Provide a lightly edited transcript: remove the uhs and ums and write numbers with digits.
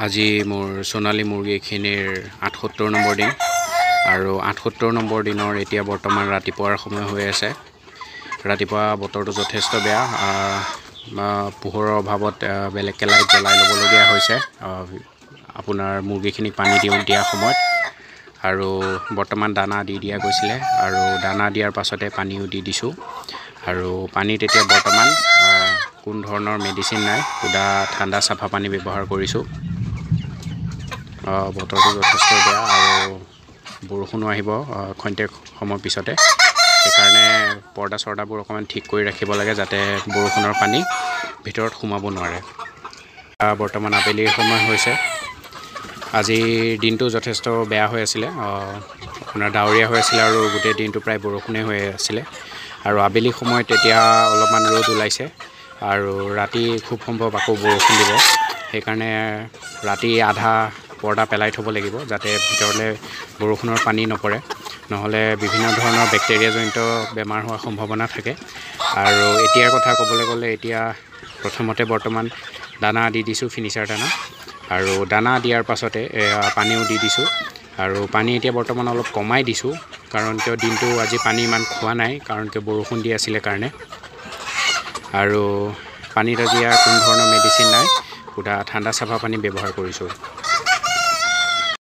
আজি মোৰ সোণালী মুৰ্গীখিনিৰ ৭৮ নম্বৰ দিন আৰু ৭৮ নম্বৰ দিনৰ এতিয়া বৰ্তমান ৰাতিপুৱাৰ সময় হৈ আছে। ৰাতিপুৱা বতৰটো যথেষ্ট বেয়া, পোহৰৰ অভাৱত বেলেগকৈ লাইট জ্বলাই ল'বলগীয়া হৈছে আপোনাৰ মুৰ্গীখিনিক পানী দিয়া সময়ত। আৰু বৰ্তমান দানা দিয়া গৈছিলে আৰু দানা দিয়াৰ পাছতে পানীও দি দিছোঁ। আৰু পানীত এতিয়া বৰ্তমান কোনো ধৰণৰ মেডিচিন নাই, সুদা ঠাণ্ডা চাফা পানী ব্যৱহাৰ কৰিছোঁ। বতৰটো যথেষ্ট বেয়া আৰু বৰষুণো আহিব ক্ষন্তেক সময়ৰ পিছতে, সেইকাৰণে পৰ্দা চৰ্দাবোৰ অকণমান ঠিক কৰি ৰাখিব লাগে যাতে বৰষুণৰ পানী ভিতৰত সোমাব নোৱাৰে। বৰ্তমান আবেলিৰ সময় হৈছে। আজিৰ দিনটো যথেষ্ট বেয়া হৈ আছিলে, আপোনাৰ ডাৱৰীয়া হৈ আছিলে আৰু গোটেই দিনটো প্ৰায় বৰষুণে হৈ আছিলে। আৰু আবেলি সময়ত এতিয়া অলপমান ৰ'দ ওলাইছে আৰু ৰাতি খুব সম্ভৱ আকৌ বৰষুণ দিব। সেইকাৰণে ৰাতি আধা পৰ্দা পেলাই থ'ব লাগিব যাতে ভিতৰলৈ বৰষুণৰ পানী নপৰে, নহ'লে বিভিন্ন ধৰণৰ বেক্টেৰিয়াজনিত বেমাৰ হোৱাৰ সম্ভাৱনা থাকে। আৰু এতিয়াৰ কথা ক'বলৈ গ'লে এতিয়া প্ৰথমতে বৰ্তমান দানা দি দিছোঁ, ফিনিচাৰ দানা, আৰু দানা দিয়াৰ পাছতে পানীও দি দিছোঁ। আৰু পানী এতিয়া বৰ্তমান অলপ কমাই দিছোঁ, কাৰণ কিয় দিনটো আজি পানী ইমান খোৱা নাই, কাৰণ কিয় বৰষুণ দি আছিলে কাৰণে। আৰু পানীত আজি কোনো ধৰণৰ মেডিচিন নাই, সুদা ঠাণ্ডা চাফা পানী ব্যৱহাৰ কৰিছোঁ।